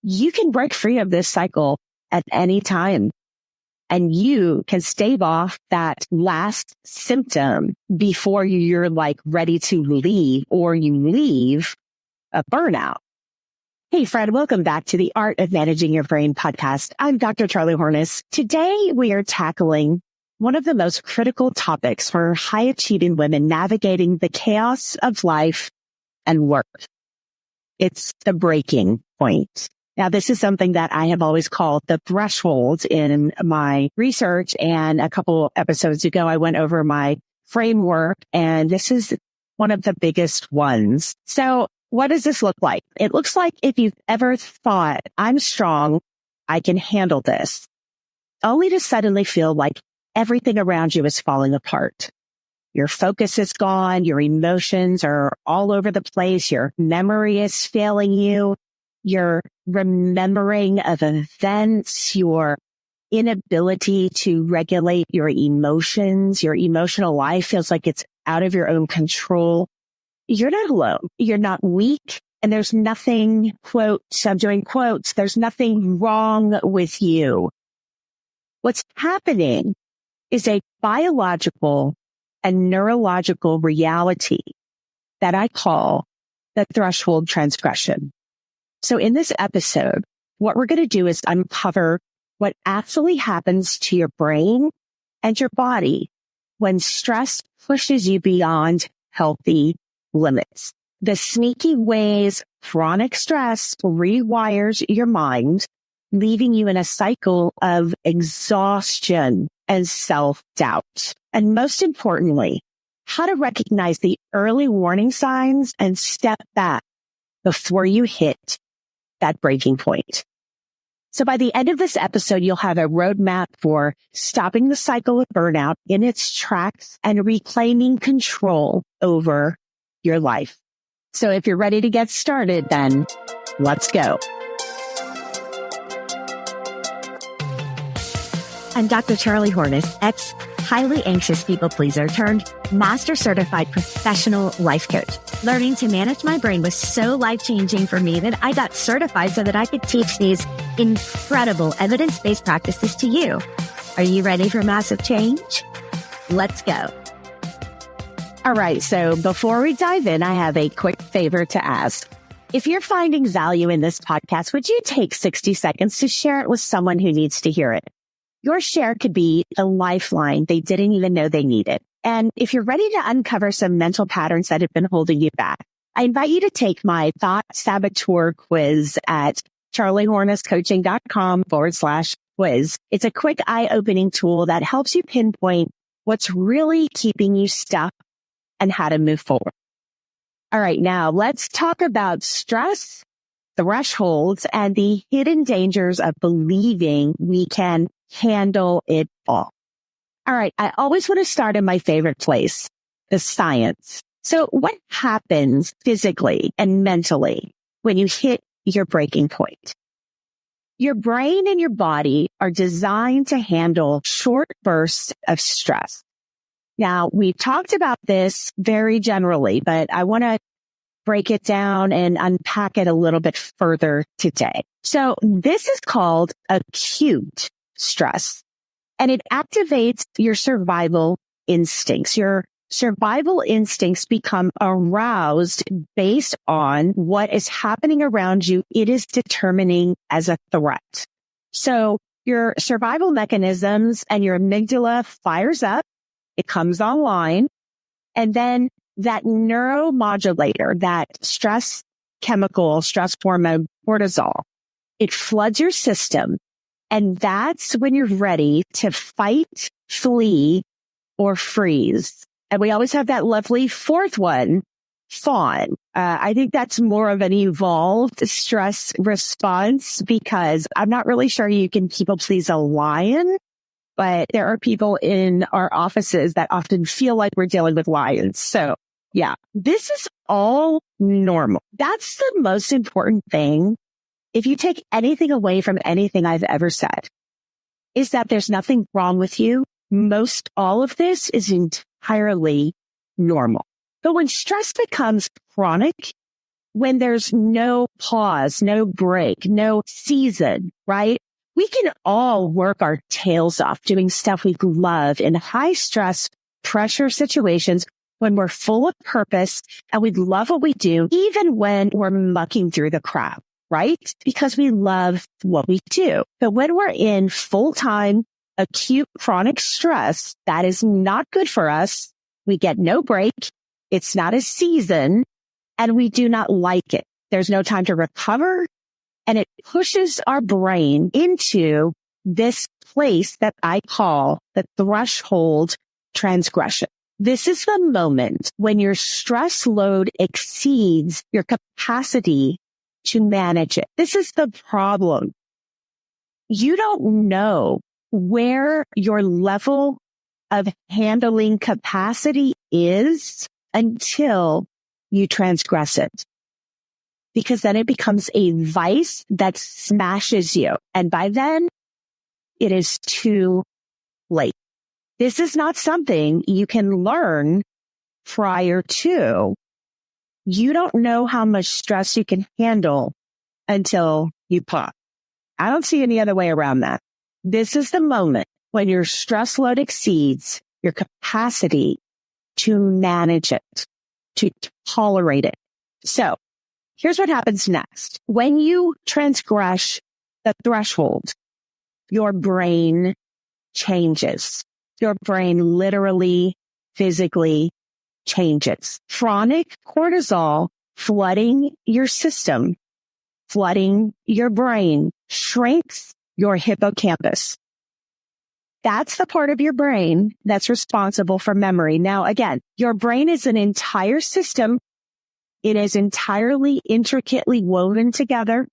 you can break free of this cycle at any time. And you can stave off that last symptom before you're like ready to leave or you leave a burnout. Hey, friend, welcome back to the Art of Managing Your Brain podcast. I'm Dr. Charlie Hornes. Today, we are tackling one of the most critical topics for high-achieving women navigating the chaos of life and work. It's the breaking point. Now, this is something that I have always called the threshold in my research. And a couple episodes ago, I went over my framework, and this is one of the biggest ones. So what does this look like? It looks like if you've ever thought, I'm strong, I can handle this, only to suddenly feel like everything around you is falling apart. Your focus is gone. Your emotions are all over the place. Your memory is failing you. Your remembering of events, your inability to regulate your emotions, your emotional life feels like it's out of your own control. You're not alone. You're not weak. And there's nothing, quotes, I'm doing quotes, there's nothing wrong with you. What's happening is a biological and neurological reality that I call the threshold transgression. So in this episode, what we're going to do is uncover what actually happens to your brain and your body when stress pushes you beyond healthy limits. The sneaky ways chronic stress rewires your mind, leaving you in a cycle of exhaustion and self-doubt. And most importantly, how to recognize the early warning signs and step back before you hit that breaking point. So by the end of this episode, you'll have a roadmap for stopping the cycle of burnout in its tracks and reclaiming control over your life. So if you're ready to get started, then let's go. I'm Dr. Charlie Hornes, highly anxious people pleaser turned master certified professional life coach. Learning to manage my brain was so life-changing for me that I got certified so that I could teach these incredible evidence-based practices to you. Are you ready for massive change? Let's go. All right. So before we dive in, I have a quick favor to ask. If you're finding value in this podcast, would you take 60 seconds to share it with someone who needs to hear it? Your share could be a lifeline they didn't even know they needed. And if you're ready to uncover some mental patterns that have been holding you back, I invite you to take my Thought Saboteur quiz at charliehornescoaching.com/quiz. It's a quick eye-opening tool that helps you pinpoint what's really keeping you stuck and how to move forward. All right, now let's talk about stress, thresholds, and the hidden dangers of believing we can handle it all. All right. I always want to start in my favorite place, the science. So what happens physically and mentally when you hit your breaking point? Your brain and your body are designed to handle short bursts of stress. Now, we've talked about this very generally, but I want to break it down and unpack it a little bit further today. So this is called acute stress, and it activates your survival instincts. Your survival instincts become aroused based on what is happening around you. It is determining as a threat. So your survival mechanisms and your amygdala fires up. It comes online, and then that neuromodulator, that stress chemical, stress hormone, cortisol, it floods your system. And that's when you're ready to fight, flee, or freeze. And we always have that lovely fourth one, fawn. I think that's more of an evolved stress response because I'm not really sure you can people please a lion, but there are people in our offices that often feel like we're dealing with lions. So yeah, this is all normal. That's the most important thing. If you take anything away from anything I've ever said, is that there's nothing wrong with you. Most all of this is entirely normal. But when stress becomes chronic, when there's no pause, no break, no season, right? We can all work our tails off doing stuff we love in high stress, pressure situations when we're full of purpose and we love what we do, even when we're mucking through the crowd, right? Because we love what we do. But when we're in full-time, acute chronic stress, that is not good for us. We get no break. It's not a season and we do not like it. There's no time to recover and it pushes our brain into this place that I call the threshold transgression. This is the moment when your stress load exceeds your capacity to manage it. This is the problem. You don't know where your level of handling capacity is until you transgress it. Because then it becomes a vice that smashes you. And by then, it is too late. This is not something you can learn prior to. You don't know how much stress you can handle until you pop. I don't see any other way around that. This is the moment when your stress load exceeds your capacity to manage it, to tolerate it. So here's what happens next. When you transgress the threshold, your brain changes. Your brain literally, physically changes. Chronic cortisol flooding your system, flooding your brain, shrinks your hippocampus. That's the part of your brain that's responsible for memory. Now, again, your brain is an entire system. It is entirely intricately woven together.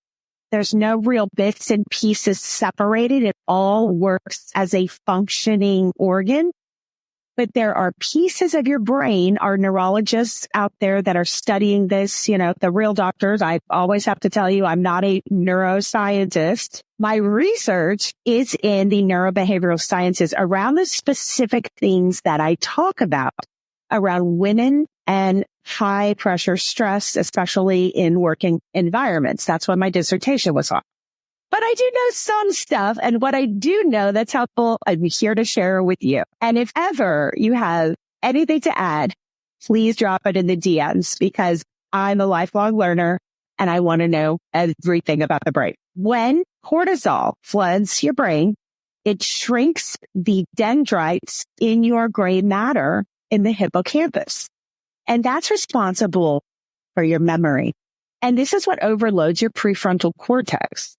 There's no real bits and pieces separated. It all works as a functioning organ. But there are pieces of your brain, our neurologists out there that are studying this, the real doctors. I always have to tell you, I'm not a neuroscientist. My research is in the neurobehavioral sciences around the specific things that I talk about around women and high pressure stress, especially in working environments. That's what my dissertation was on. But I do know some stuff, and what I do know that's helpful, I'm here to share with you. And if ever you have anything to add, please drop it in the DMs because I'm a lifelong learner and I want to know everything about the brain. When cortisol floods your brain, it shrinks the dendrites in your gray matter in the hippocampus. And that's responsible for your memory. And this is what overloads your prefrontal cortex.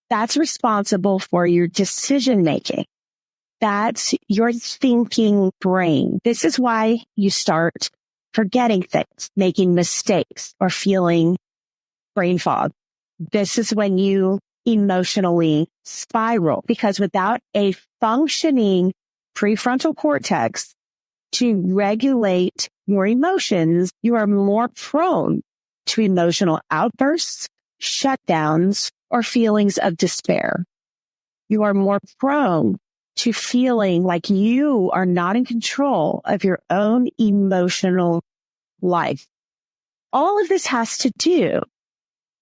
That's responsible for your decision making. That's your thinking brain. This is why you start forgetting things, making mistakes, or feeling brain fog. This is when you emotionally spiral, because without a functioning prefrontal cortex to regulate your emotions, you are more prone to emotional outbursts, shutdowns, or feelings of despair. You are more prone to feeling like you are not in control of your own emotional life. All of this has to do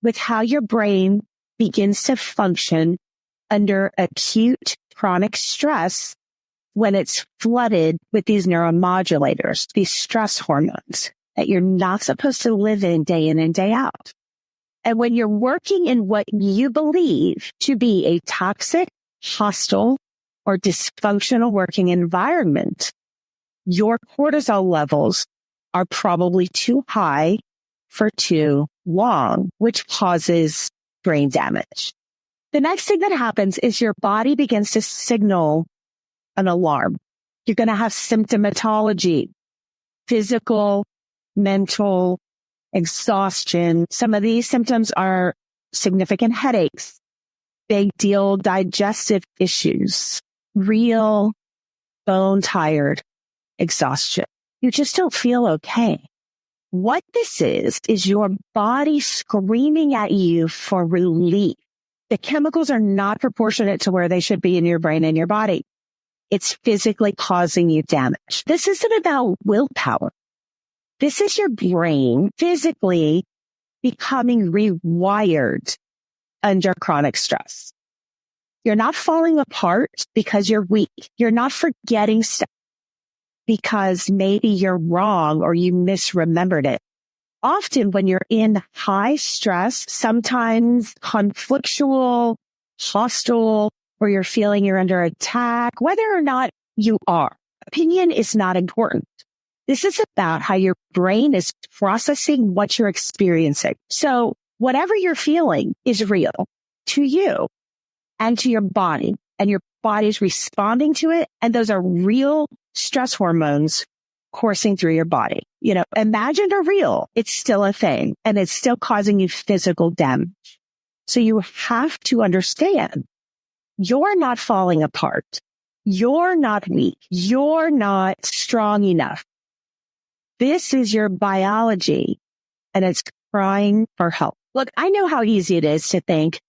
with how your brain begins to function under acute chronic stress when it's flooded with these neuromodulators, these stress hormones that you're not supposed to live in and day out. And when you're working in what you believe to be a toxic, hostile, or dysfunctional working environment, your cortisol levels are probably too high for too long, which causes brain damage. The next thing that happens is your body begins to signal an alarm. You're going to have symptomatology, physical, mental, exhaustion. Some of these symptoms are significant headaches, big deal digestive issues, real bone tired exhaustion. You just don't feel okay. What this is your body screaming at you for relief. The chemicals are not proportionate to where they should be in your brain and your body. It's physically causing you damage. This isn't about willpower. This is your brain physically becoming rewired under chronic stress. You're not falling apart because you're weak. You're not forgetting stuff because maybe you're wrong or you misremembered it. Often when you're in high stress, sometimes conflictual, hostile, or you're feeling you're under attack, whether or not you are, opinion is not important. This is about how your brain is processing what you're experiencing. So whatever you're feeling is real to you and to your body, and your body's responding to it. And those are real stress hormones coursing through your body. You know, imagined or real, it's still a thing and it's still causing you physical damage. So you have to understand you're not falling apart. You're not weak. You're not strong enough. This is your biology and it's crying for help. Look, I know how easy it is to think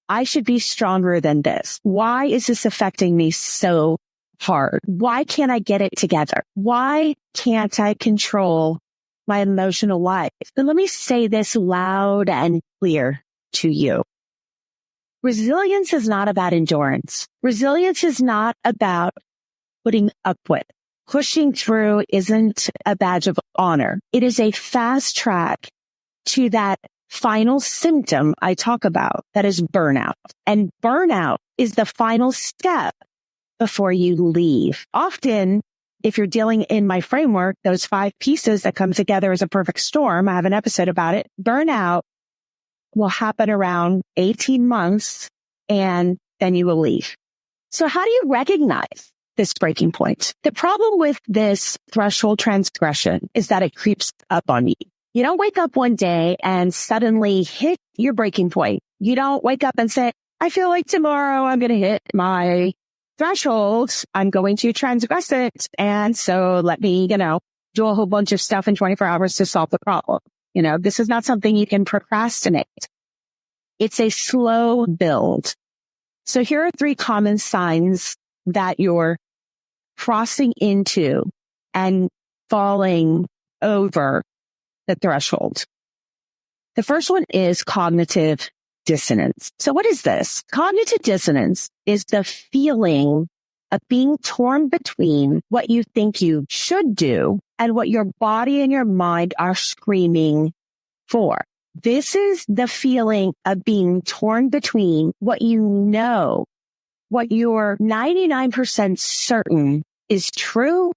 I should be stronger than this. Why is this affecting me so hard? Why can't I get it together? Why can't I control my emotional life? And let me say this loud and clear to you. Resilience is not about endurance. Resilience is not about putting up with. Pushing through isn't a badge of honor. It is a fast track to that final symptom I talk about, that is burnout. And burnout is the final step before you leave. Often, if you're dealing in my framework, those 5 pieces that come together as a perfect storm, I have an episode about it. Burnout will happen around 18 months and then you will leave. So how do you recognize this breaking point? The problem with this threshold transgression is that it creeps up on you. You don't wake up one day and suddenly hit your breaking point. You don't wake up and say, I feel like tomorrow I'm going to hit my threshold. I'm going to transgress it. And so let me, do a whole bunch of stuff in 24 hours to solve the problem. This is not something you can procrastinate. It's a slow build. So here are 3 common signs that you're crossing into and falling over the threshold. The first one is cognitive dissonance. So what is this? Cognitive dissonance is the feeling of being torn between what you think you should do and what your body and your mind are screaming for. This is the feeling of being torn between what you know, what you're 99% certain is true,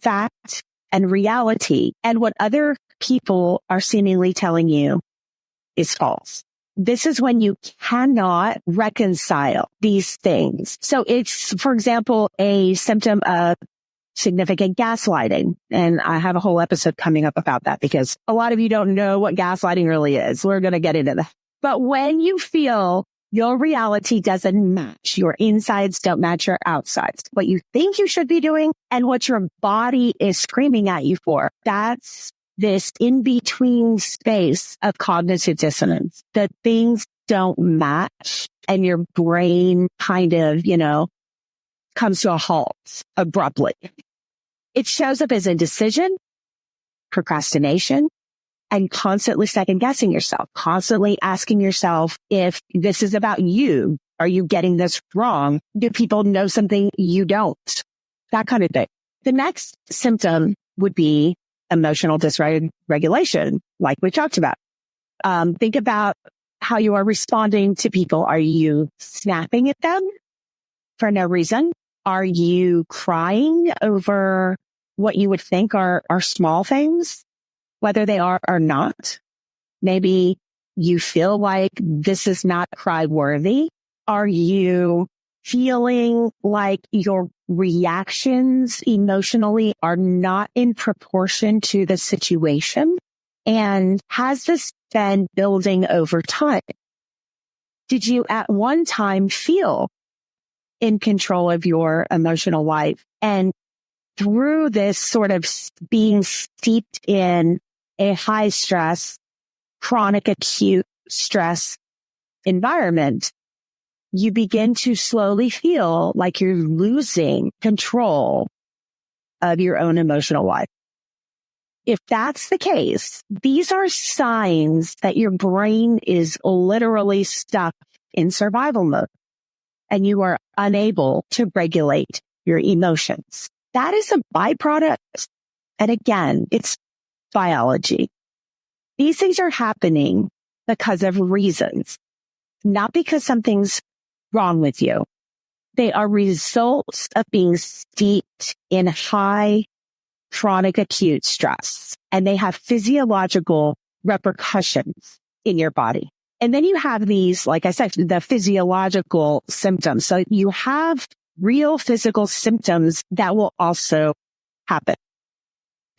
fact, and reality, and what other people are seemingly telling you is false. This is when you cannot reconcile these things. So it's, for example, a symptom of significant gaslighting. And I have a whole episode coming up about that because a lot of you don't know what gaslighting really is. We're going to get into that. But when you feel your reality doesn't match, your insides don't match your outsides, what you think you should be doing and what your body is screaming at you for, that's this in-between space of cognitive dissonance. The things don't match and your brain kind of, comes to a halt abruptly. It shows up as indecision, procrastination, and constantly second guessing yourself, constantly asking yourself if this is about you. Are you getting this wrong? Do people know something you don't? That kind of thing. The next symptom would be emotional dysregulation, like we talked about. Think about how you are responding to people. Are you snapping at them for no reason? Are you crying over what you would think are small things, whether they are or not? Maybe you feel like this is not cry worthy. Are you feeling like your reactions emotionally are not in proportion to the situation? And has this been building over time? Did you at one time feel in control of your emotional life? And through this sort of being steeped in a high stress, chronic acute stress environment, you begin to slowly feel like you're losing control of your own emotional life. If that's the case, these are signs that your brain is literally stuck in survival mode and you are unable to regulate your emotions. That is a byproduct. And again, it's biology. These things are happening because of reasons, not because something's wrong with you. They are results of being steeped in high chronic acute stress, and they have physiological repercussions in your body. And then you have these, like I said, the physiological symptoms. So you have real physical symptoms that will also happen.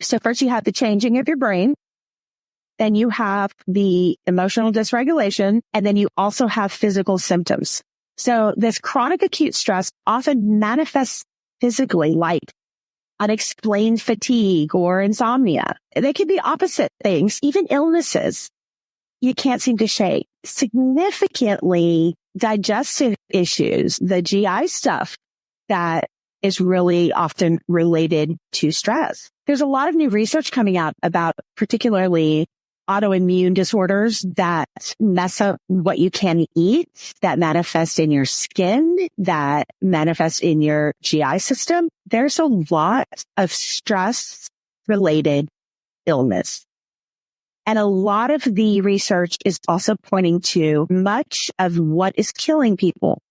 So first you have the changing of your brain. Then you have the emotional dysregulation, and then you also have physical symptoms. So this chronic acute stress often manifests physically, like unexplained fatigue or insomnia. They can be opposite things, even illnesses you can't seem to shake. Significantly digestive issues, the GI stuff that is really often related to stress. There's a lot of new research coming out about particularly autoimmune disorders that mess up what you can eat, that manifest in your skin, that manifest in your GI system. There's a lot of stress-related illness. And a lot of the research is also pointing to much of what is killing people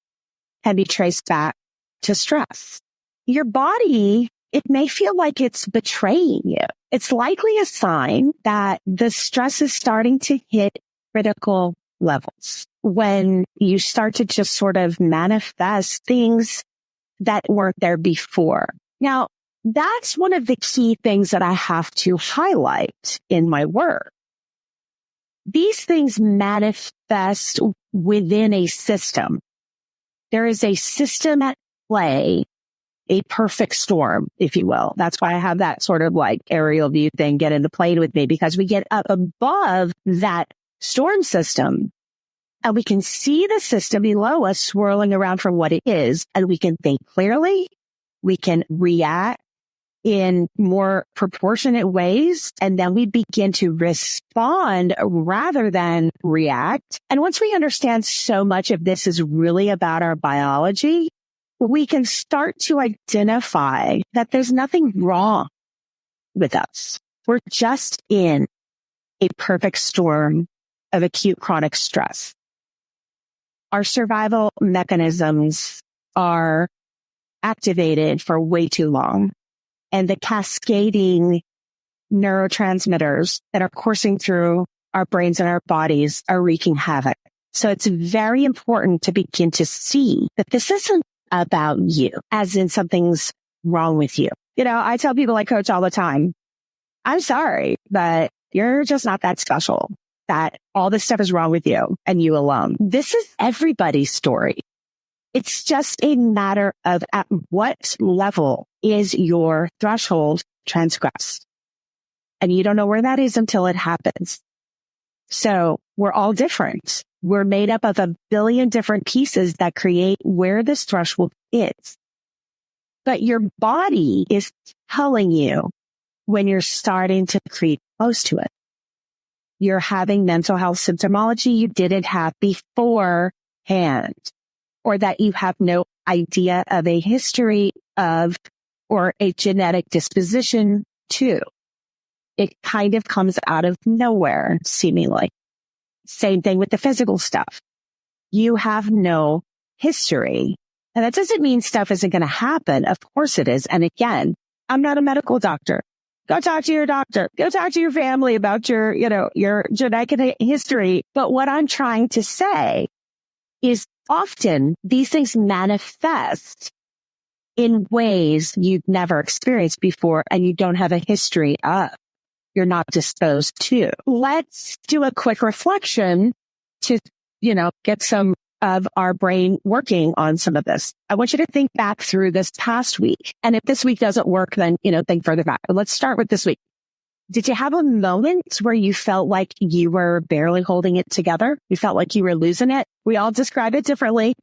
can be traced back to stress. Your body, it may feel like it's betraying you. It's likely a sign that the stress is starting to hit critical levels when you start to just sort of manifest things that weren't there before. Now, that's one of the key things that I have to highlight in my work. These things manifest within a system. There is a system at play, a perfect storm, if you will. That's why I have that sort of like aerial view thing get into plane with me, because we get up above that storm system and we can see the system below us swirling around from what it is. And we can think clearly. We can react in more proportionate ways. And then we begin to respond rather than react. And once we understand so much of this is really about our biology, we can start to identify that there's nothing wrong with us. We're just in a perfect storm of acute chronic stress. Our survival mechanisms are activated for way too long. And the cascading neurotransmitters that are coursing through our brains and our bodies are wreaking havoc. So it's very important to begin to see that this isn't about you, as in something's wrong with you. You know, I tell people I coach all the time, I'm sorry, but you're just not that special, that all this stuff is wrong with you and you alone. This is everybody's story. It's just a matter of at what level is your threshold transgressed. And you don't know where that is until it happens. So we're all different. We're made up of a billion different pieces that create where this threshold is. But your body is telling you when you're starting to creep close to it. You're having mental health symptomology you didn't have beforehand, or that you have no idea of a history of or a genetic disposition to. It kind of comes out of nowhere, seemingly. Same thing with the physical stuff. You have no history. And that doesn't mean stuff isn't going to happen. Of course it is. And again, I'm not a medical doctor. Go talk to your doctor. Go talk to your family about your genetic history. But what I'm trying to say is often these things manifest in ways you've never experienced before and you don't have a history of. You're not disposed to. Let's do a quick reflection to, get some of our brain working on some of this. I want you to think back through this past week. And if this week doesn't work, then, think further back. But let's start with this week. Did you have a moment where you felt like you were barely holding it together? You felt like you were losing it? We all describe it differently.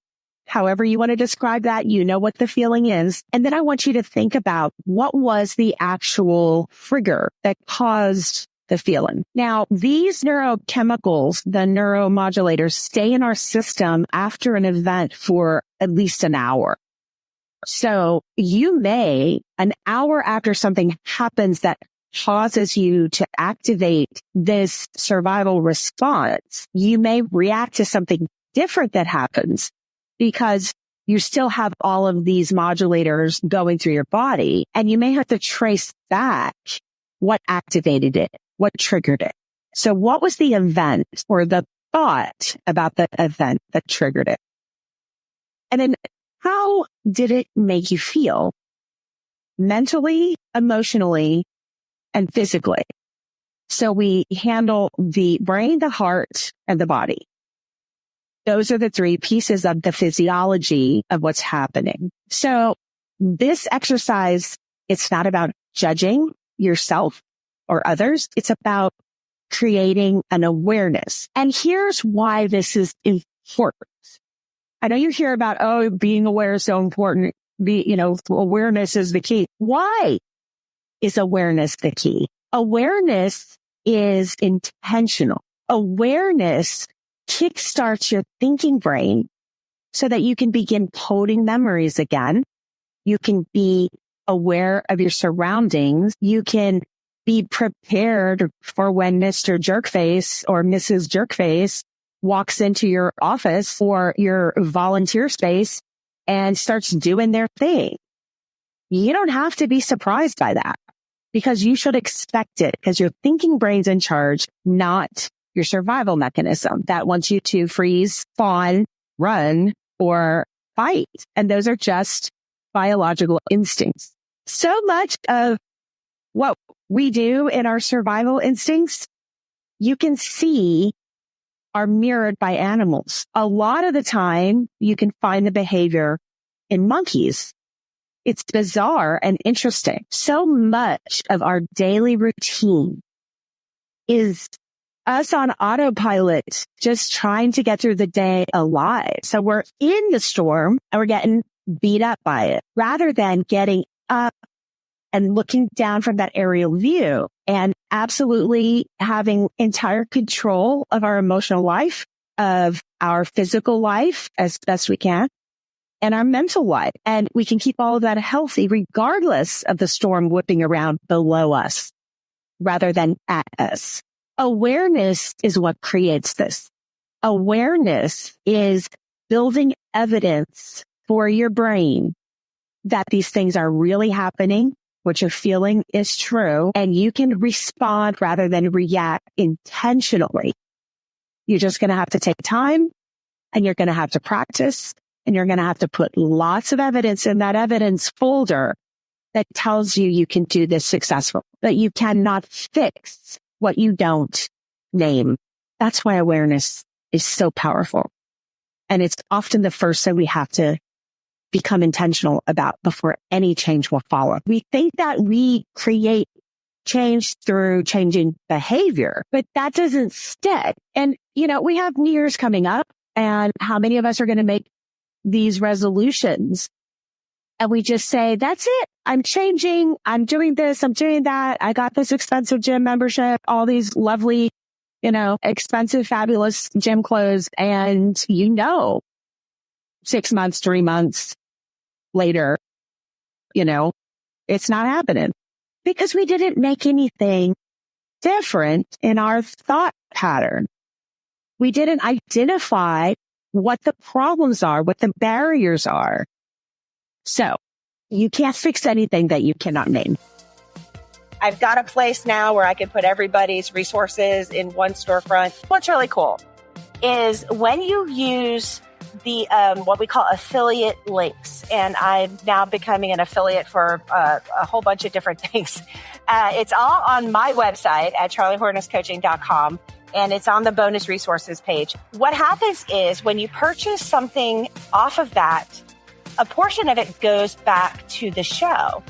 however you want to describe that, you know what the feeling is. And then I want you to think about what was the actual trigger that caused the feeling. Now, these neurochemicals, the neuromodulators, stay in our system after an event for at least an hour. So you may, an hour after something happens that causes you to activate this survival response, you may react to something different that happens because you still have all of these modulators going through your body, and you may have to trace back what activated it, what triggered it. So what was the event or the thought about the event that triggered it? And then how did it make you feel mentally, emotionally, and physically? So we handle the brain, the heart, and the body. Those are the three pieces of the physiology of what's happening. So this exercise, it's not about judging yourself or others. It's about creating an awareness. And here's why this is important. I know you hear about, oh, being aware is so important. Awareness is the key. Why is awareness the key? Awareness is intentional. Awareness kickstarts your thinking brain so that you can begin coding memories again. You can be aware of your surroundings. You can be prepared for when Mr. Jerkface or Mrs. Jerkface walks into your office or your volunteer space and starts doing their thing. You don't have to be surprised by that because you should expect it because your thinking brain's in charge, not your survival mechanism that wants you to freeze, fawn, run, or fight. And those are just biological instincts. So much of what we do in our survival instincts, you can see are mirrored by animals. A lot of the time, you can find the behavior in monkeys. It's bizarre and interesting. So much of our daily routine is us on autopilot, just trying to get through the day alive. So we're in the storm and we're getting beat up by it rather than getting up and looking down from that aerial view and absolutely having entire control of our emotional life, of our physical life as best we can, and our mental life. And we can keep all of that healthy regardless of the storm whipping around below us rather than at us. Awareness is what creates this. Awareness is building evidence for your brain that these things are really happening. What you're feeling is true, and you can respond rather than react intentionally. You're just going to have to take time, and you're going to have to practice, and you're going to have to put lots of evidence in that evidence folder that tells you you can do this successfully, but you cannot fix what you don't name. That's why awareness is so powerful. And it's often the first thing we have to become intentional about before any change will follow. We think that we create change through changing behavior, but that doesn't stick. And, we have New Year's coming up, and how many of us are going to make these resolutions? And we just say, that's it. I'm changing. I'm doing this. I'm doing that. I got this expensive gym membership, all these lovely, expensive, fabulous gym clothes. And 6 months, 3 months later, it's not happening because we didn't make anything different in our thought pattern. We didn't identify what the problems are, what the barriers are. So you can't fix anything that you cannot name. I've got a place now where I can put everybody's resources in one storefront. What's really cool is when you use the what we call affiliate links, and I'm now becoming an affiliate for a whole bunch of different things. It's all on my website at charliehornesscoaching.com, and it's on the bonus resources page. What happens is when you purchase something off of that, a portion of it goes back to the show.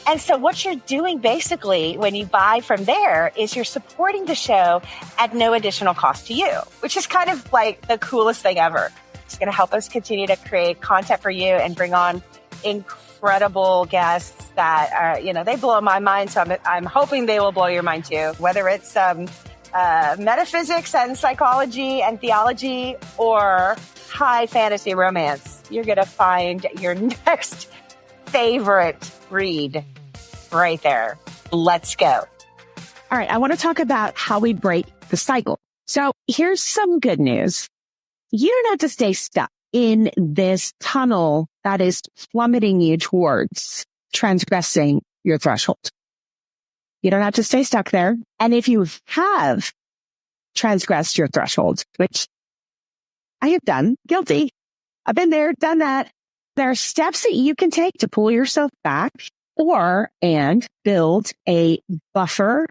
And so what you're doing basically when you buy from there is you're supporting the show at no additional cost to you, which is kind of like the coolest thing ever. It's going to help us continue to create content for you and bring on incredible guests that are, they blow my mind. So I'm hoping they will blow your mind too, whether it's metaphysics and psychology and theology or high fantasy romance. You're going to find your next favorite read right there. Let's go. All right. I want to talk about how we break the cycle. So here's some good news. You don't have to stay stuck in this tunnel that is plummeting you towards transgressing your threshold. You don't have to stay stuck there. And if you have transgressed your threshold, which I have done, guilty, I've been there, done that. There are steps that you can take to pull yourself back and build a buffer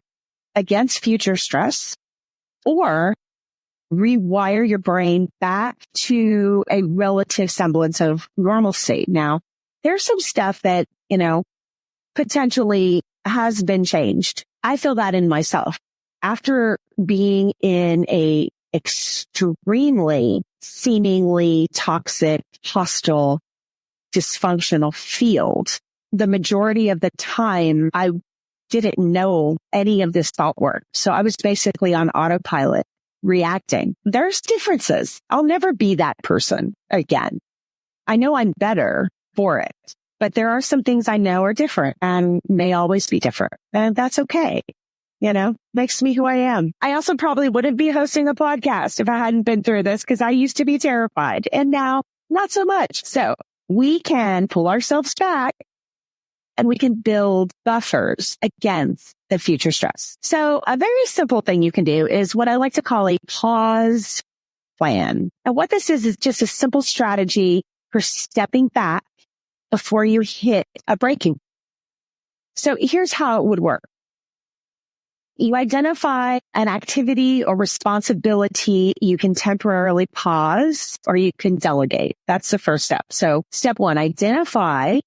against future stress, or rewire your brain back to a relative semblance of normalcy. Now, there's some stuff that, potentially has been changed. I feel that in myself. After being in a extremely, seemingly toxic, hostile, dysfunctional field, the majority of the time I didn't know any of this thought work. So I was basically on autopilot, reacting. There's differences. I'll never be that person again. I know I'm better for it, but there are some things I know are different and may always be different. And that's okay. Makes me who I am. I also probably wouldn't be hosting a podcast if I hadn't been through this, because I used to be terrified and now not so much. So we can pull ourselves back and we can build buffers against the future stress. So a very simple thing you can do is what I like to call a pause plan. And what this is just a simple strategy for stepping back before you hit a breaking. So here's how it would work. You identify an activity or responsibility you can temporarily pause, or you can delegate. That's the first step. So step one, identify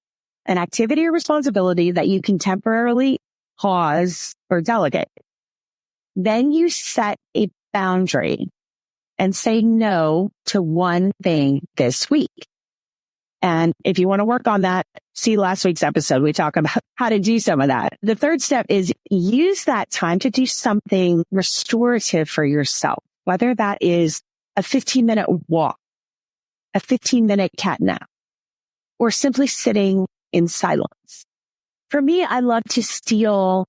an activity or responsibility that you can temporarily pause or delegate. Then you set a boundary and say no to one thing this week. And if you want to work on that, see last week's episode. We talk about how to do some of that. The third step is use that time to do something restorative for yourself, whether that is a 15-minute walk, a 15-minute cat nap, or simply sitting in silence. For me, I love to steal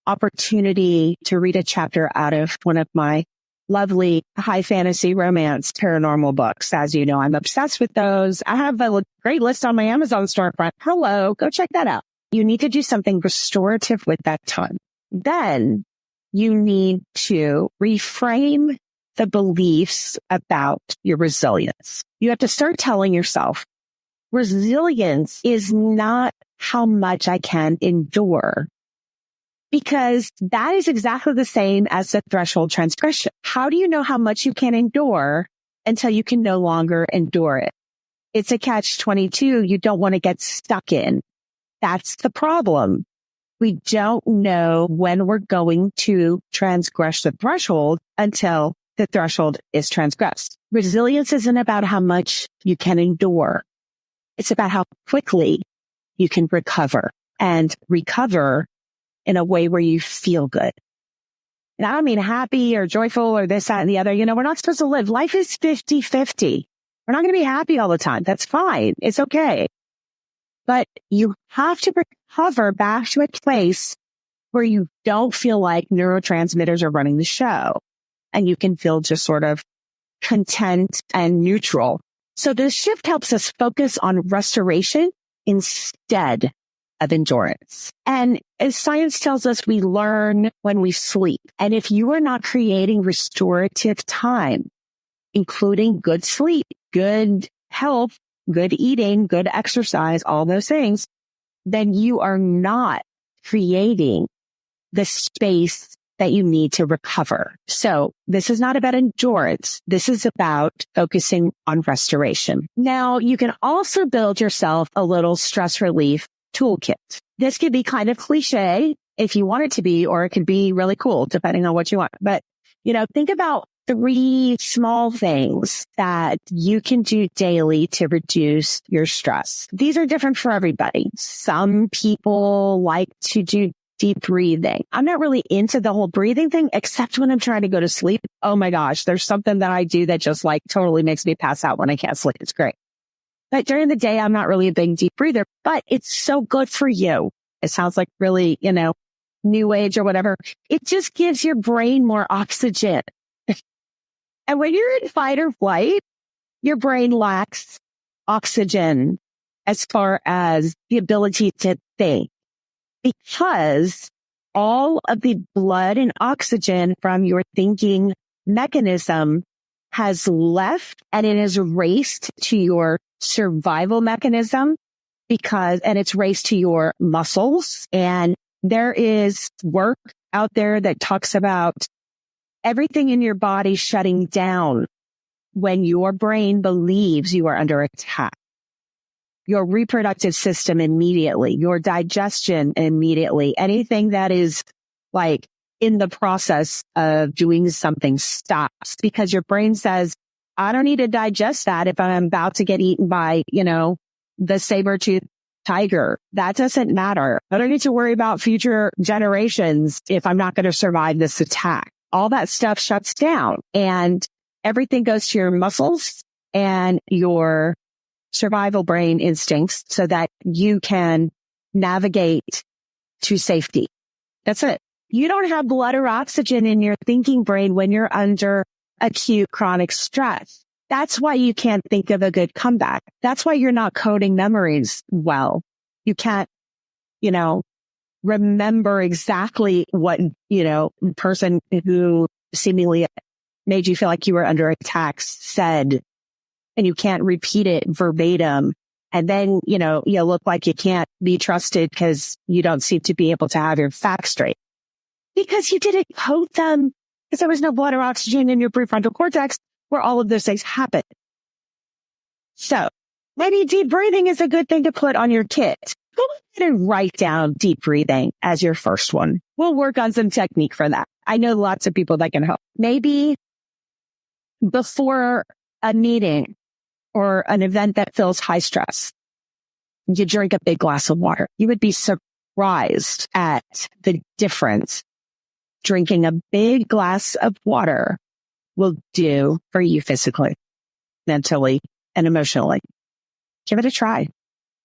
opportunity to read a chapter out of one of my lovely high fantasy romance paranormal books. As you know, I'm obsessed with those. I have a great list on my Amazon storefront. Hello, go check that out. You need to do something restorative with that time. Then you need to reframe the beliefs about your resilience. You have to start telling yourself, resilience is not how much I can endure, because that is exactly the same as the threshold transgression. How do you know how much you can endure until you can no longer endure it? It's a catch-22 you don't want to get stuck in. That's the problem. We don't know when we're going to transgress the threshold until the threshold is transgressed. Resilience isn't about how much you can endure. It's about how quickly you can recover, and recover in a way where you feel good. And I don't mean happy or joyful or this, that, and the other. We're not supposed to live. Life is 50-50. We're not going to be happy all the time. That's fine. It's okay. But you have to recover back to a place where you don't feel like neurotransmitters are running the show, and you can feel just sort of content and neutral. So this shift helps us focus on restoration instead of endurance. And as science tells us, we learn when we sleep. And if you are not creating restorative time, including good sleep, good health, good eating, good exercise, all those things, then you are not creating the space that you need to recover. So this is not about endurance. This is about focusing on restoration. Now, you can also build yourself a little stress relief toolkit. This could be kind of cliche if you want it to be, or it could be really cool, depending on what you want. But, think about 3 small things that you can do daily to reduce your stress. These are different for everybody. Some people like to do deep breathing. I'm not really into the whole breathing thing, except when I'm trying to go to sleep. Oh my gosh, there's something that I do that just like totally makes me pass out when I can't sleep. It's great. But during the day, I'm not really a big deep breather, but it's so good for you. It sounds like really, new age or whatever. It just gives your brain more oxygen. And when you're in fight or flight, your brain lacks oxygen as far as the ability to think, because all of the blood and oxygen from your thinking mechanism has left and it has raced to your survival mechanism and it's raced to your muscles. And there is work out there that talks about everything in your body shutting down when your brain believes you are under attack. Your reproductive system immediately, your digestion immediately, anything that is like in the process of doing something stops because your brain says, I don't need to digest that if I'm about to get eaten by, the saber-toothed tiger. That doesn't matter. I don't need to worry about future generations if I'm not going to survive this attack. All that stuff shuts down and everything goes to your muscles and your survival brain instincts so that you can navigate to safety. That's it. You don't have blood or oxygen in your thinking brain when you're under acute chronic stress. That's why you can't think of a good comeback. That's why you're not coding memories well. You can't, remember exactly what, person who seemingly made you feel like you were under attack said, and you can't repeat it verbatim. And then, you look like you can't be trusted because you don't seem to be able to have your facts straight because you didn't code them because there was no blood or oxygen in your prefrontal cortex where all of those things happen. So maybe deep breathing is a good thing to put on your kit. Go ahead and write down deep breathing as your first one. We'll work on some technique for that. I know lots of people that can help. Maybe before a meeting or an event that feels high stress, you drink a big glass of water. You would be surprised at the difference drinking a big glass of water will do for you physically, mentally, and emotionally. Give it a try.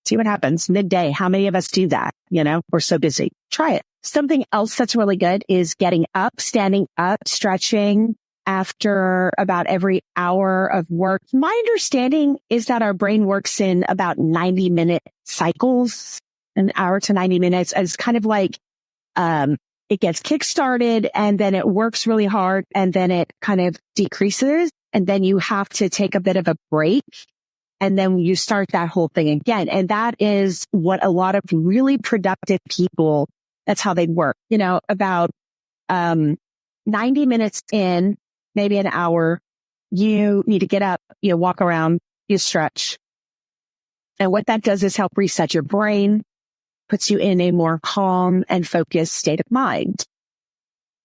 See what happens. Midday. How many of us do that? We're so busy. Try it. Something else that's really good is getting up, standing up, stretching after about every hour of work. My understanding is that our brain works in about 90-minute cycles, an hour to 90 minutes. It's kind of like, it gets kickstarted and then it works really hard and then it kind of decreases and then you have to take a bit of a break and then you start that whole thing again. And that is what a lot of really productive people, that's how they work. About 90 minutes in, maybe an hour, you need to get up, walk around, you stretch. And what that does is help reset your brain, puts you in a more calm and focused state of mind.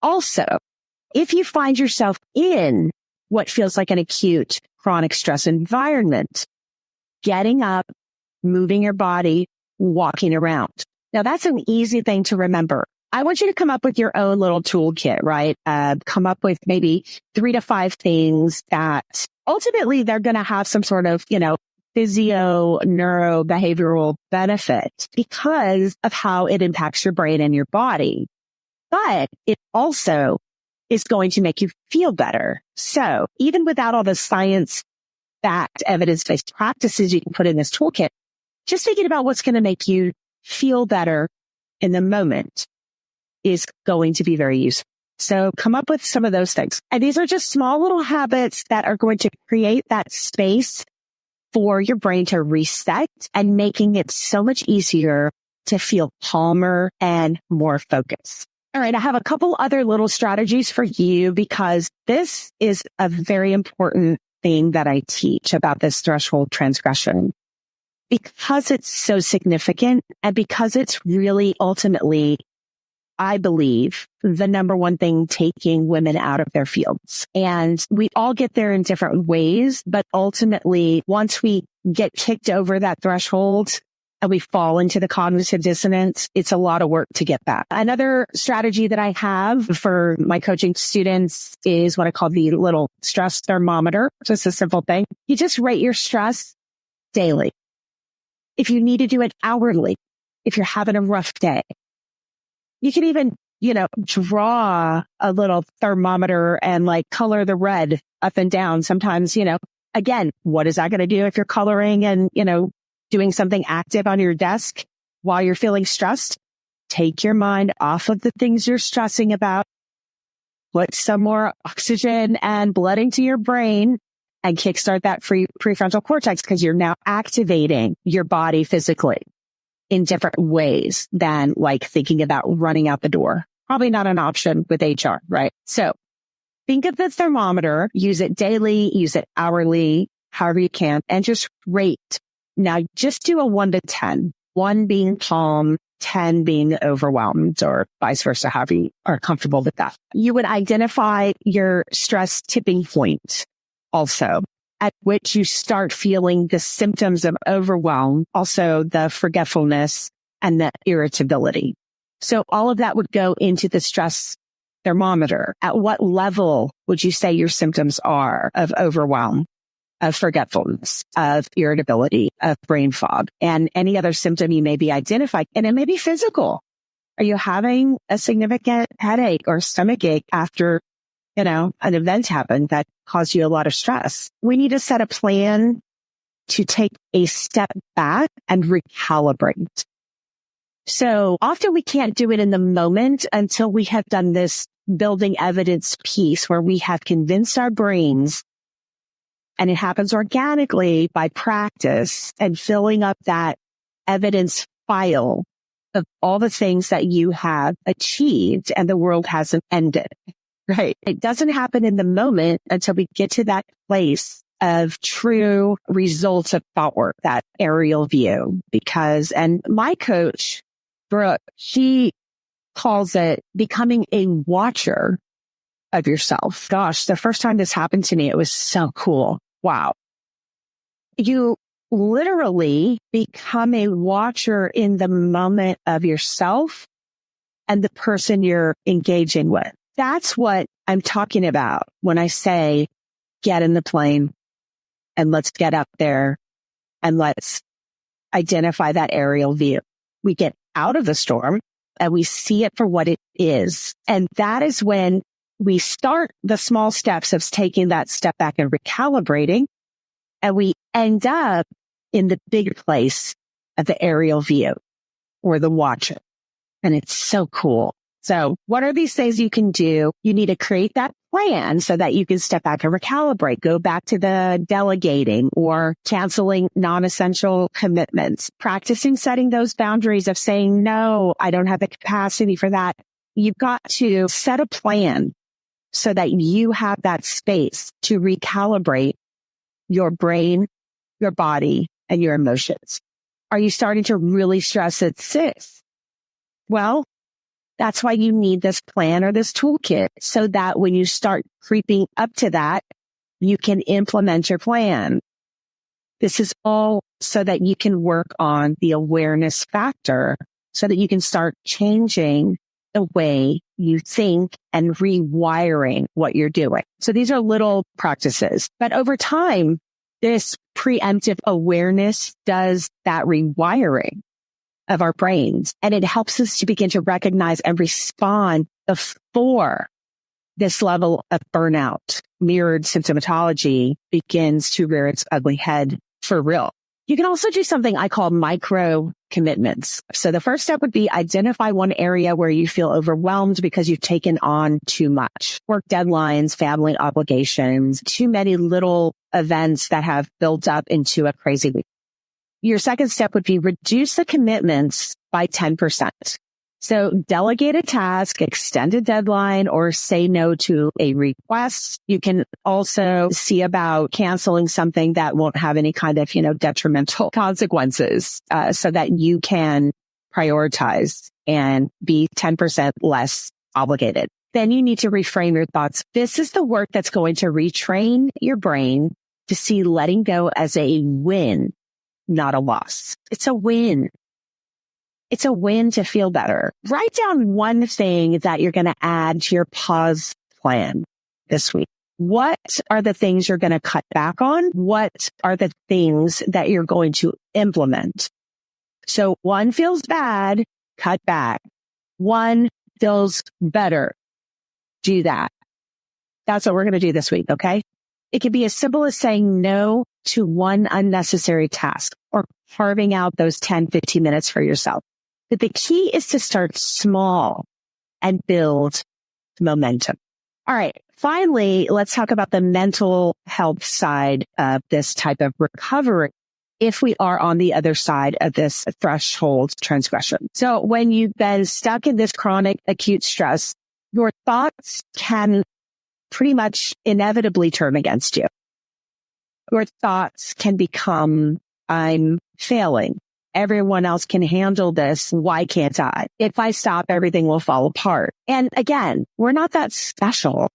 Also, if you find yourself in what feels like an acute chronic stress environment, getting up, moving your body, walking around. Now that's an easy thing to remember. I want you to come up with your own little toolkit, right? Come up with maybe 3 to 5 things that ultimately they're going to have some sort of, physio, neuro, behavioral benefit because of how it impacts your brain and your body. But it also is going to make you feel better. So even without all the science-backed, evidence-based practices you can put in this toolkit, just thinking about what's going to make you feel better in the moment is going to be very useful. So come up with some of those things. And these are just small little habits that are going to create that space for your brain to reset and making it so much easier to feel calmer and more focused. All right. I have a couple other little strategies for you because this is a very important thing that I teach about this threshold transgression because it's so significant and because it's really ultimately I believe, the number one thing taking women out of their fields. And we all get there in different ways, but ultimately, once we get kicked over that threshold and we fall into the cognitive dissonance, it's a lot of work to get back. Another strategy that I have for my coaching students is what I call the little stress thermometer. Just a simple thing. You just rate your stress daily. If you need to do it hourly, if you're having a rough day, you can even, draw a little thermometer and like color the red up and down. Sometimes, again, what is that going to do if you're coloring and, doing something active on your desk while you're feeling stressed? Take your mind off of the things you're stressing about, put some more oxygen and blood into your brain and kickstart that prefrontal cortex, because you're now activating your body physically in different ways than like thinking about running out the door. Probably not an option with HR, right? So think of the thermometer, use it daily, use it hourly, however you can, and just rate. Now just do a 1 to 10, 1 being calm, 10 being overwhelmed, or vice versa, however you are comfortable with that. You would identify your stress tipping point also, at which you start feeling the symptoms of overwhelm, also the forgetfulness and the irritability. So all of that would go into the stress thermometer. At what level would you say your symptoms are of overwhelm, of forgetfulness, of irritability, of brain fog, and any other symptom you may be identifying? And it may be physical. Are you having a significant headache or stomach ache after an event happened that caused you a lot of stress? We need to set a plan to take a step back and recalibrate. So often we can't do it in the moment until we have done this building evidence piece where we have convinced our brains, and it happens organically by practice and filling up that evidence file of all the things that you have achieved and the world hasn't ended. Right. It doesn't happen in the moment until we get to that place of true results of thought work, that aerial view. And my coach, Brooke, she calls it becoming a watcher of yourself. Gosh, the first time this happened to me, it was so cool. Wow. You literally become a watcher in the moment of yourself and the person you're engaging with. That's what I'm talking about when I say get in the plane and let's get up there and let's identify that aerial view. We get out of the storm and we see it for what it is. And that is when we start the small steps of taking that step back and recalibrating. And we end up in the bigger place of the aerial view or the watcher. And it's so cool. So what are these things you can do? You need to create that plan so that you can step back and recalibrate. Go back to the delegating or canceling non-essential commitments, practicing setting those boundaries of saying, no, I don't have the capacity for that. You've got to set a plan so that you have that space to recalibrate your brain, your body, and your emotions. Are you starting to really stress at 6? Well, that's why you need this plan or this toolkit so that when you start creeping up to that, you can implement your plan. This is all so that you can work on the awareness factor so that you can start changing the way you think and rewiring what you're doing. So these are little practices, but over time, this preemptive awareness does that rewiring of our brains. And it helps us to begin to recognize and respond before this level of burnout, mirrored symptomatology begins to rear its ugly head for real. You can also do something I call micro commitments. So the first step would be identify one area where you feel overwhelmed because you've taken on too much. Work deadlines, family obligations, too many little events that have built up into a crazy week. Your second step would be reduce the commitments by 10%. So delegate a task, extend a deadline, or say no to a request. You can also see about canceling something that won't have any kind of, detrimental consequences, so that you can prioritize and be 10% less obligated. Then you need to reframe your thoughts. This is the work that's going to retrain your brain to see letting go as a win, not a loss. It's a win. It's a win to feel better. Write down one thing that you're going to add to your pause plan this week. What are the things you're going to cut back on? What are the things that you're going to implement? So one feels bad, cut back. One feels better, do that. That's what we're going to do this week, okay? It can be as simple as saying no to one unnecessary task or carving out those 10, 15 minutes for yourself. But the key is to start small and build momentum. All right. Finally, let's talk about the mental health side of this type of recovery if we are on the other side of this threshold transgression. So when you've been stuck in this chronic acute stress, your thoughts can pretty much inevitably turn against you. Your thoughts can become, I'm failing. Everyone else can handle this. Why can't I? If I stop, everything will fall apart. And again, we're not that special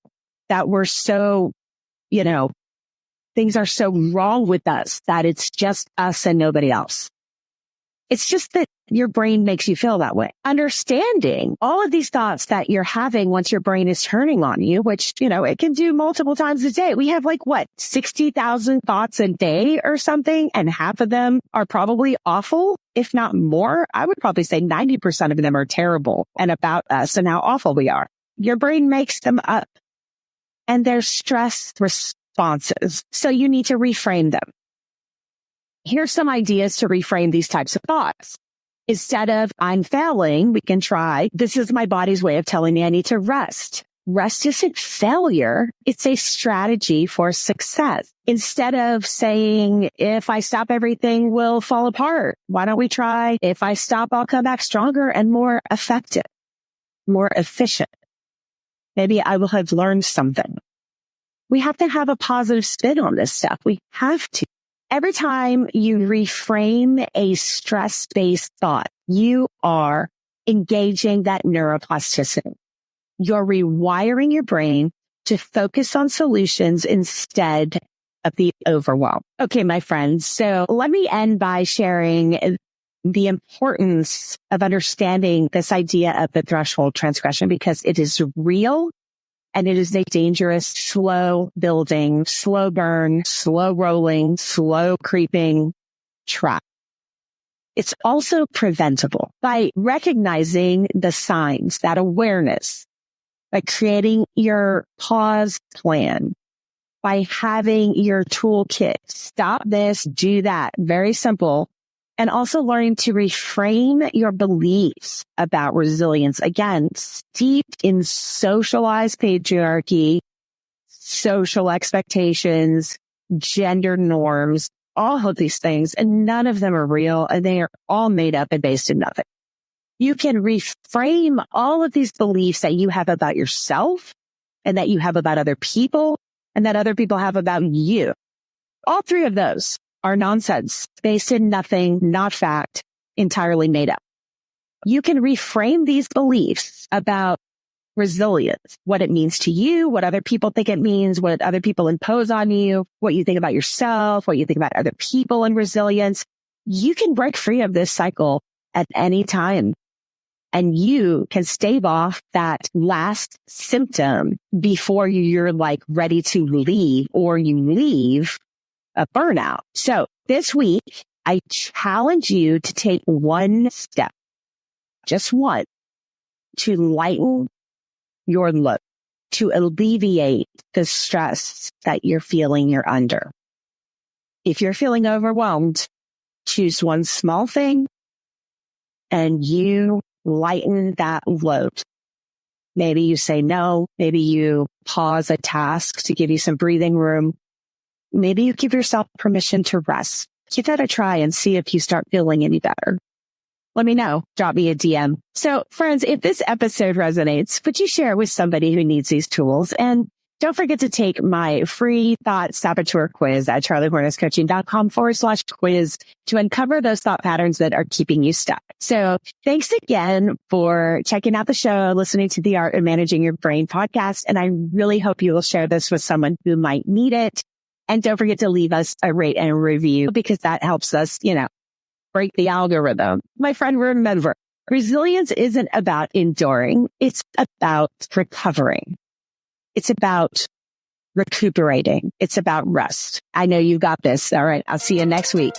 that we're so, things are so wrong with us that it's just us and nobody else. It's just that your brain makes you feel that way. Understanding all of these thoughts that you're having once your brain is turning on you, which, it can do multiple times a day. We have 60,000 thoughts a day or something, and half of them are probably awful, if not more. I would probably say 90% of them are terrible and about us and how awful we are. Your brain makes them up, and they're stress responses. So you need to reframe them. Here's some ideas to reframe these types of thoughts. Instead of I'm failing, we can try, this is my body's way of telling me I need to rest. Rest isn't failure. It's a strategy for success. Instead of saying, if I stop, everything will fall apart. Why don't we try, if I stop, I'll come back stronger and more effective, more efficient. Maybe I will have learned something. We have to have a positive spin on this stuff. We have to. Every time you reframe a stress-based thought, you are engaging that neuroplasticity. You're rewiring your brain to focus on solutions instead of the overwhelm. Okay, my friends. So let me end by sharing the importance of understanding this idea of the threshold transgression, because it is real. And it is a dangerous, slow building, slow burn, slow rolling, slow creeping trap. It's also preventable by recognizing the signs, that awareness, by creating your pause plan, by having your toolkit. Stop this, do that. Very simple. And also learning to reframe your beliefs about resilience. Again, steeped in socialized patriarchy, social expectations, gender norms, all of these things. And none of them are real, and they are all made up and based in nothing. You can reframe all of these beliefs that you have about yourself and that you have about other people and that other people have about you. All three of those are nonsense, based in nothing, not fact, entirely made up. You can reframe these beliefs about resilience, what it means to you, what other people think it means, what other people impose on you, what you think about yourself, what you think about other people and resilience. You can break free of this cycle at any time, and you can stave off that last symptom before you're ready to leave, or you leave a burnout. So this week, I challenge you to take one step, just one, to lighten your load, to alleviate the stress that you're feeling you're under. If you're feeling overwhelmed, choose one small thing and you lighten that load. Maybe you say no. Maybe you pause a task to give you some breathing room. Maybe you give yourself permission to rest. Give that a try and see if you start feeling any better. Let me know. Drop me a DM. So friends, if this episode resonates, would you share it with somebody who needs these tools? And Don't forget to take my free thought saboteur quiz at charliehornetscoaching.com/quiz to uncover those thought patterns that are keeping you stuck. So thanks again for checking out the show, listening to the Art of Managing Your Brain podcast. And I really hope you will share this with someone who might need it. And don't forget to leave us a rate and a review because that helps us, break the algorithm. My friend, remember, resilience isn't about enduring. It's about recovering. It's about recuperating. It's about rest. I know you got this. All right. I'll see you next week.